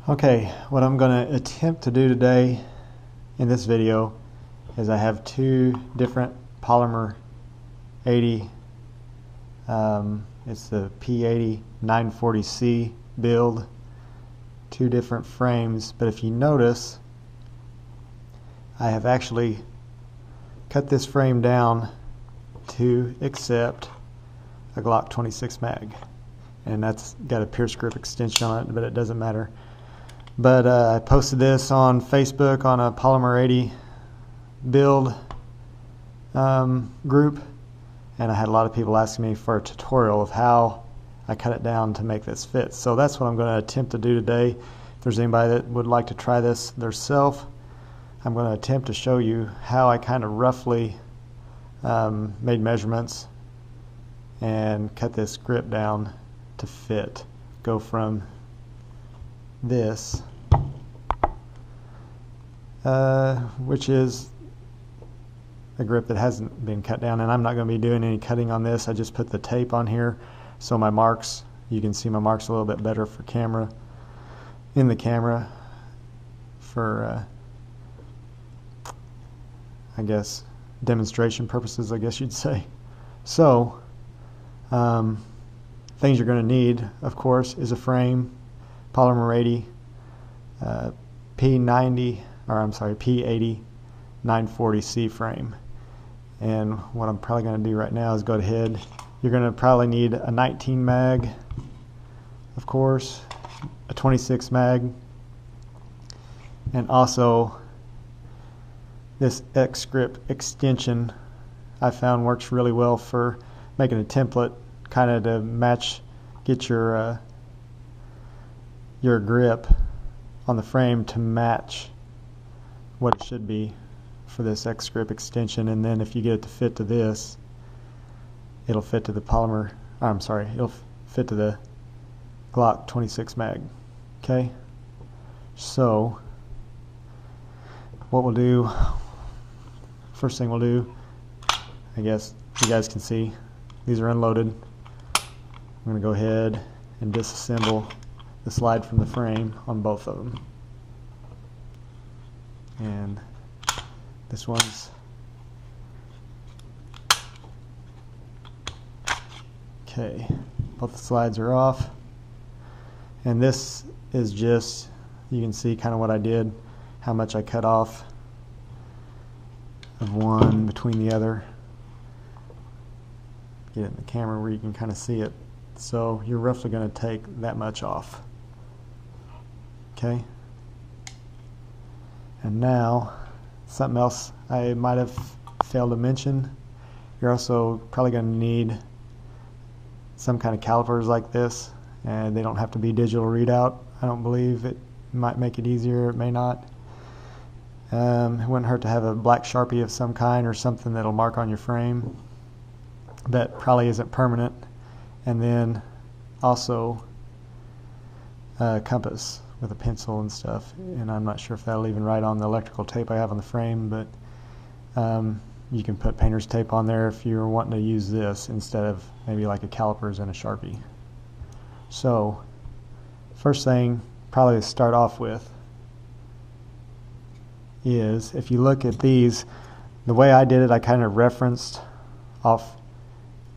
Okay, what I'm going to attempt to do today in this video is I have two different Polymer 80, it's the P80940C build, two different frames, but if you notice I have actually cut this frame down to accept a Glock 26 mag, and that's got a pierce grip extension on it, but it doesn't matter. But I posted this on Facebook on a Polymer 80 build group, and I had a lot of people asking me for a tutorial of how I cut it down to make this fit. So that's what I'm going to attempt to do today. If there's anybody that would like to try this themselves, I'm going to attempt to show you how I kind of roughly made measurements and cut this grip down to fit. Go from this, which is a grip that hasn't been cut down, and I'm not going to be doing any cutting on this. I just put the tape on here so my marks, you can see my marks a little bit better for camera, in the camera, for I guess demonstration purposes, I guess you'd say. So things you're going to need, of course, is a frame, Polymer 80, P80940C frame. And what I'm probably going to do right now is go ahead. You're going to probably need a 19 mag, of course, a 26 mag, and also this X grip extension I found works really well for making a template, kind of to match, get your grip on the frame to match what it should be for this X grip extension. And then if you get it to fit to this, it'll fit to the Polymer, it'll fit to the Glock 26 mag. Okay, so what we'll do, first thing we'll do, I guess you guys can see these are unloaded. I'm going to go ahead and disassemble the slide from the frame on both of them. And this one's okay. Both the slides are off. And this is just, you can see kind of what I did, how much I cut off of one between the other. Get it in the camera where you can kind of see it. So you're roughly going to take that much off. Okay. And now, something else I might have failed to mention, you're also probably going to need some kind of calipers like this, and they don't have to be digital readout. I don't believe. It might make it easier, it may not. It wouldn't hurt to have a black Sharpie of some kind or something that'll mark on your frame. That probably isn't permanent. And then also a compass with a pencil and stuff, and I'm not sure if that'll even write on the electrical tape I have on the frame, but you can put painter's tape on there if you're wanting to use this instead of maybe like a calipers and a Sharpie. So first thing probably to start off with is, if you look at these, the way I did it, I kind of referenced off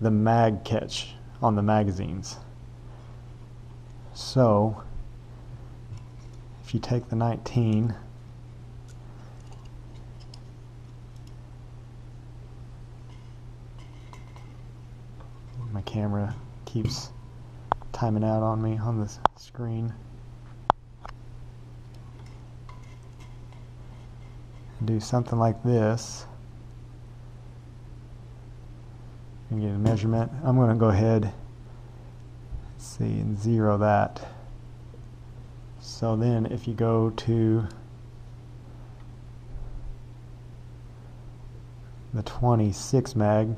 the mag catch on the magazines. So if you take the 19, my camera keeps timing out on me on the screen. Do something like this and get a measurement. I'm going to go ahead, let's see, and zero that. So then if you go to the 26 mag,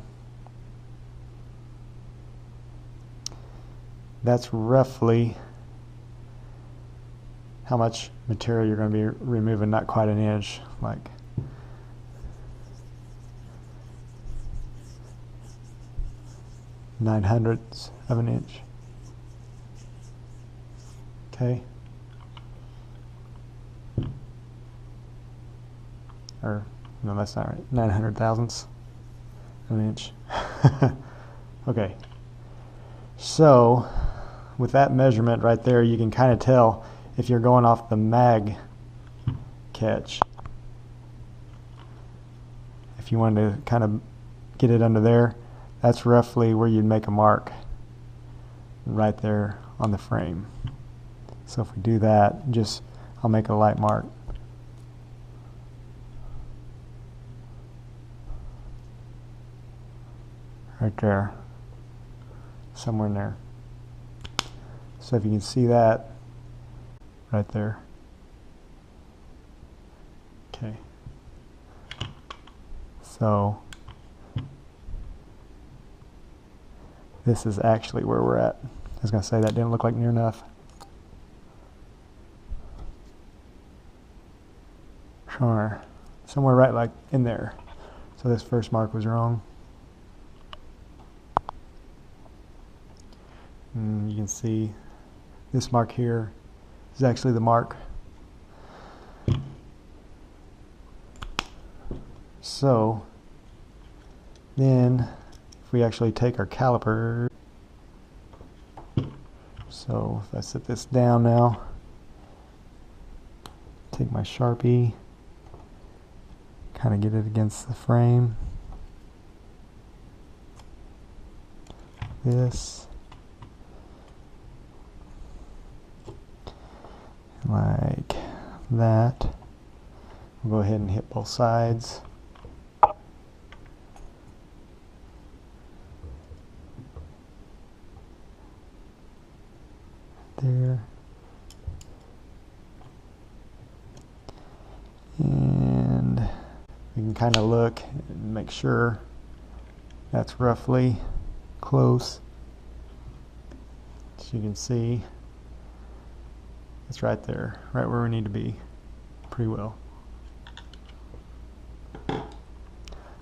that's roughly how much material you're going to be removing, not quite an inch, like 9/100ths of an inch. Okay. or no, that's not right, 900 thousandths of an inch. Okay, so with that measurement right there, you can kind of tell if you're going off the mag catch. If you wanted to kind of get it under there, that's roughly where you'd make a mark, right there on the frame. So if we do that, I'll make a light mark. Right there, somewhere in there. So if you can see that right there. Okay. So this is actually where we're at. I was going to say that didn't look like near enough. Somewhere right like in there. So this first mark was wrong. And you can see this mark here is actually the mark. So then if we actually take our caliper, so if I set this down now, take my Sharpie, kind of get it against the frame, this, like that. We'll go ahead and hit both sides. There. And we can kind of look and make sure that's roughly close. As you can see, it's right there, right where we need to be, pretty well.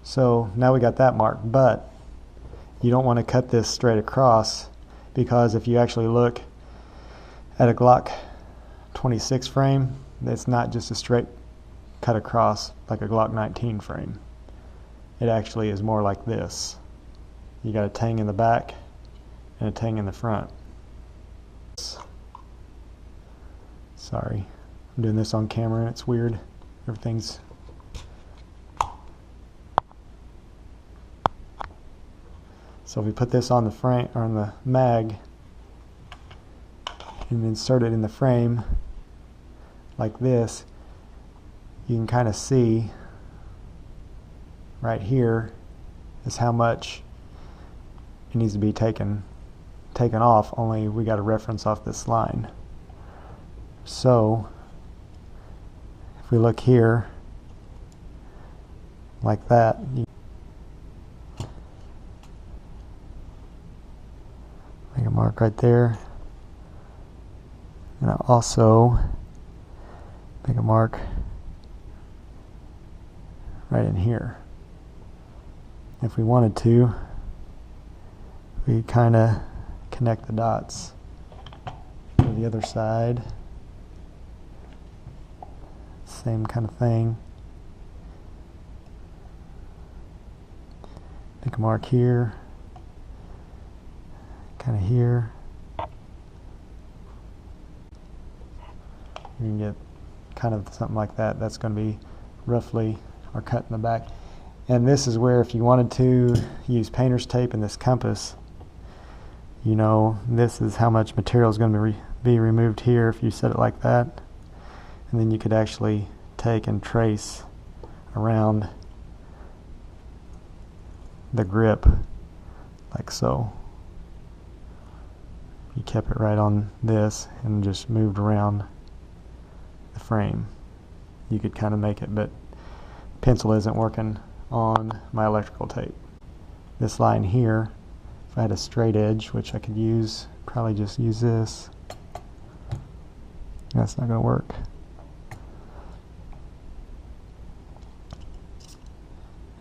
So now we got that mark, but you don't want to cut this straight across, because if you actually look at a Glock 26 frame, it's not just a straight cut across like a Glock 19 frame. It actually is more like this. You got a tang in the back and a tang in the front. Sorry, I'm doing this on camera and it's weird. Everything's so if we put this on the frame or on the mag and insert it in the frame like this, you can kind of see right here is how much it needs to be taken off, only we got a reference off this line. So if we look here like that, make a mark right there, and I'll also make a mark right in here. If we wanted to, we kind of connect the dots to the other side. Same kind of thing. Make a mark here, kind of here. You can get kind of something like that. That's going to be roughly our cut in the back. And this is where, if you wanted to use painter's tape in this compass, you know, this is how much material is going to be removed here if you set it like that. And then you could actually take and trace around the grip like so. You kept it right on this and just moved around the frame. You could kind of make it, but pencil isn't working on my electrical tape. This line here, if I had a straight edge, which I could use, probably just use this. That's not going to work.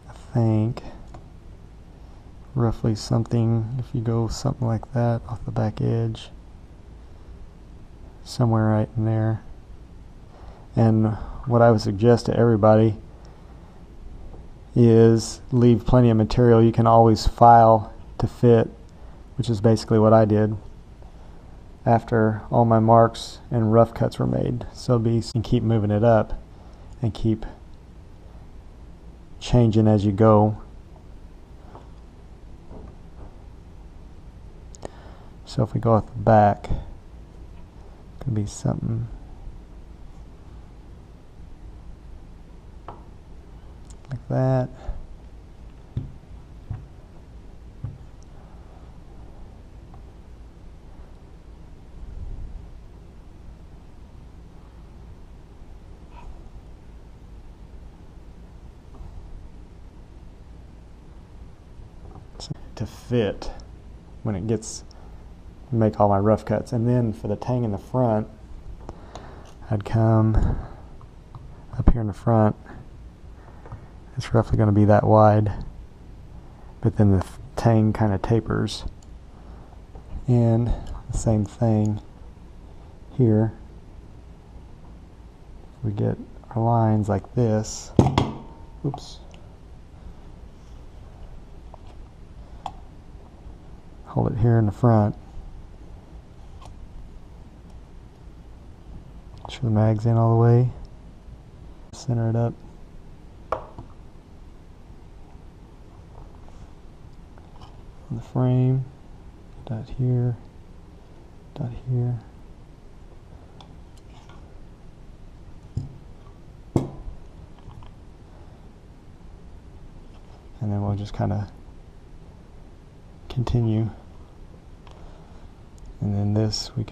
I think roughly something, if you go something like that off the back edge, somewhere right in there. And what I would suggest to everybody is leave plenty of material. You can always file to fit, which is basically what I did after all my marks and rough cuts were made. So and keep moving it up and keep changing as you go. So if we go off the back, it could be something like that. To fit when it gets make all my rough cuts. And then for the tang in the front, I'd come up here in the front. It's roughly going to be that wide, but then the tang kind of tapers, and the same thing here. We get our lines like this. Oops. Hold it here in the front. Show the mags in all the way. Center it up. On the frame. Dot here. Dot here. And then we'll just kind of continue. And then this we can